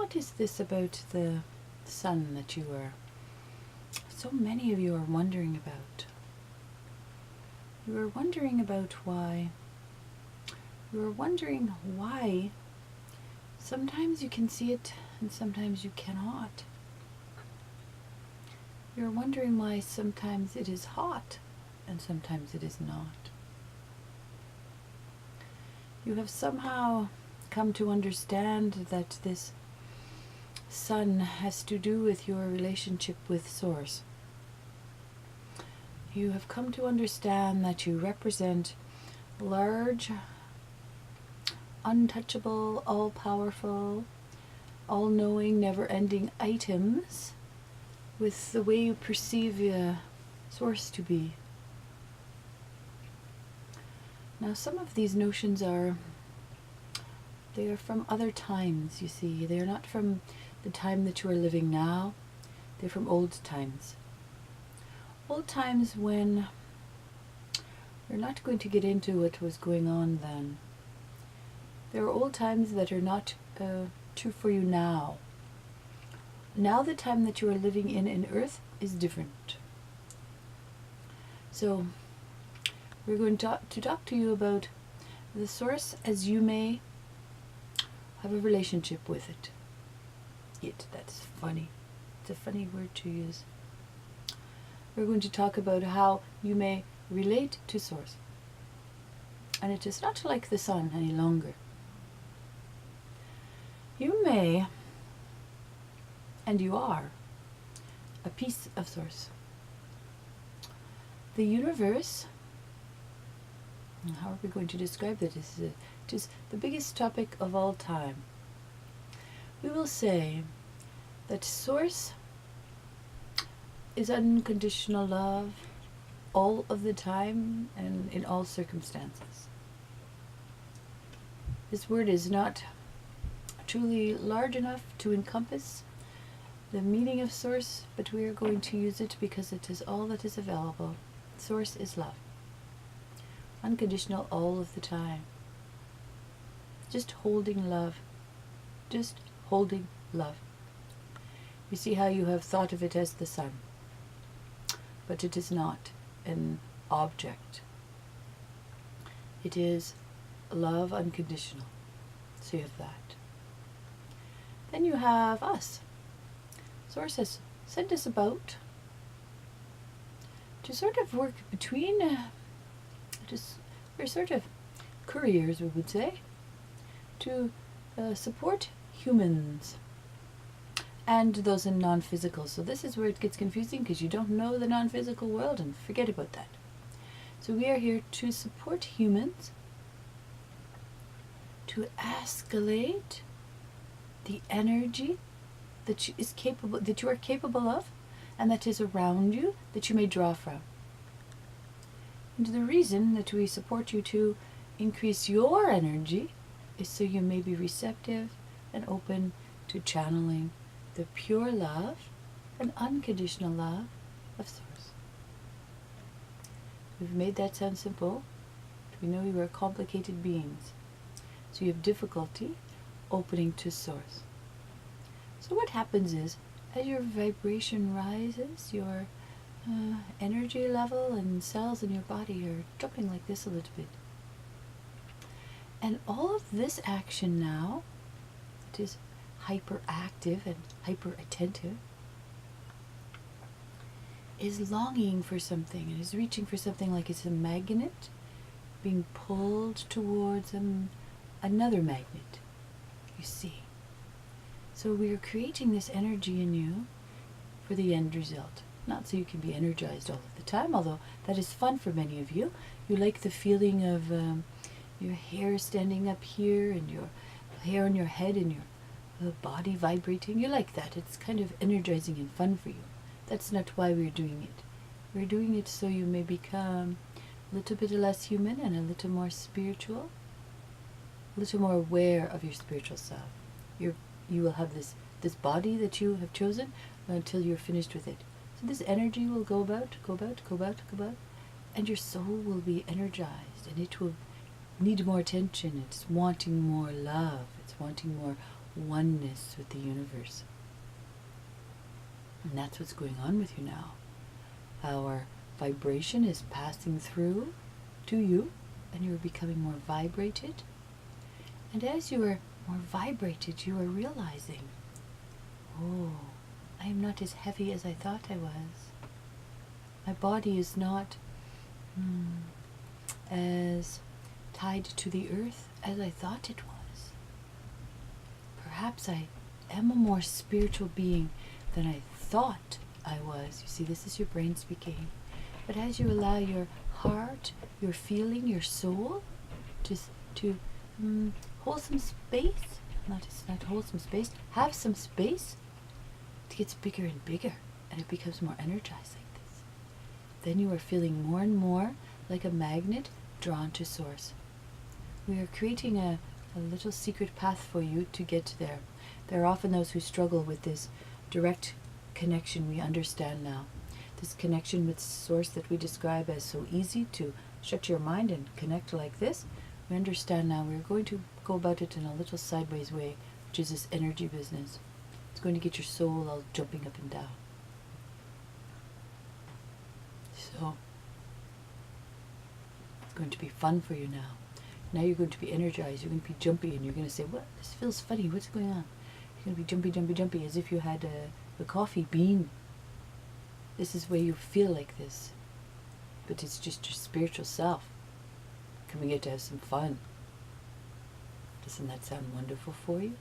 what is this about the sun that so many of you are wondering about? You are wondering about why. You are wondering why sometimes you can see it and sometimes you cannot. You're wondering why sometimes it is hot and sometimes it is not. You have somehow come to understand that this sun has to do with your relationship with Source. You have come to understand that you represent large, untouchable, all-powerful, all-knowing, never-ending items with the way you perceive Source to be. Now, some of these notions they are from other times, you see. They are not from the time that you are living now. They're from old times. Old times when we're not going to get into what was going on then. There are old times that are not true for you now. Now the time that you are living in Earth is different. So we're going to talk to you about the Source as you may have a relationship with it. That's funny. It's a funny word to use. We're going to talk about how you may relate to Source. And it is not like the sun any longer. You may, and you are, a piece of Source. The universe, how are we going to describe it? It is the biggest topic of all time. We will say that Source is unconditional love all of the time and in all circumstances. This word is not truly large enough to encompass the meaning of Source, but we are going to use it because it is all that is available. Source is love. Unconditional all of the time. Just holding love. Just holding love. You see how you have thought of it as the sun, but it is not an object. It is love unconditional. So you have that. Then you have us. Source has sent us about to sort of work between, we're sort of couriers, we would say, to support humans and those in non-physical. So this is where it gets confusing because you don't know the non-physical world and forget about that. So we are here to support humans, to escalate the energy that you are capable of and that is around you that you may draw from. And the reason that we support you to increase your energy is so you may be receptive and open to channeling the pure love and unconditional love of Source. We've made that sound simple. We know you are complicated beings, so you have difficulty opening to Source. So what happens is, as your vibration rises, your energy level and cells in your body are jumping like this a little bit. And all of this action now, it is hyperactive and hyper attentive, is longing for something and is reaching for something like it's a magnet being pulled towards another magnet, you see. So we are creating this energy in you for the end result. Not so you can be energized all of the time, although that is fun for many of you. You like the feeling of your hair standing up here and your hair on your head and your body vibrating. You like that. It's kind of energizing and fun for you. That's not why we're doing it. We're doing it so you may become a little bit less human and a little more spiritual, a little more aware of your spiritual self. You will have this body that you have chosen until you're finished with it. So this energy will go about, and your soul will be energized, and it will need more attention. It's wanting more love. It's wanting more oneness with the universe. And that's what's going on with you now. Our vibration is passing through to you, and you're becoming more vibrated. And as you are more vibrated, you are realizing, oh, I am not as heavy as I thought I was. My body is not as tied to the earth as I thought it was. Perhaps I am a more spiritual being than I thought I was. You see, this is your brain speaking. But as you allow your heart, your feeling, your soul to hold some space, not hold some space, have some space, it gets bigger and bigger, and it becomes more energized like this. Then you are feeling more and more like a magnet drawn to source. We are creating a little secret path for you to get there. There are often those who struggle with this direct connection we understand now. This connection with source that we describe as so easy to shut your mind and connect like this, we understand now. We're going to go about it in a little sideways way, which is this energy business. It's going to get your soul all jumping up and down. So, it's going to be fun for you now. Now you're going to be energized, you're going to be jumpy, and you're going to say, what? This feels funny, what's going on? You're going to be jumpy, jumpy, jumpy, as if you had a coffee bean. This is where you feel like this. But it's just your spiritual self coming in to have some fun. Doesn't that sound wonderful for you?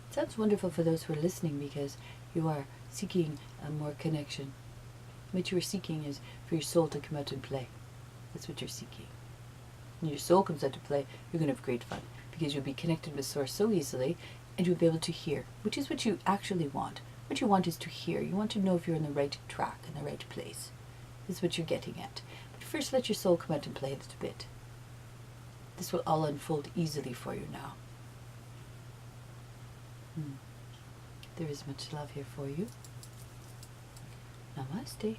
It sounds wonderful for those who are listening, because you are seeking a more connection. What you are seeking is for your soul to come out and play. That's what you're seeking. When your soul comes out to play, you're going to have great fun, because you'll be connected with source so easily, and you'll be able to hear, which is what you actually want. What you want is to hear. You want to know if you're in the right track, in the right place. This is what you're getting at. But first, let your soul come out and play a little bit. This will all unfold easily for you now. There is much love here for you. Namaste.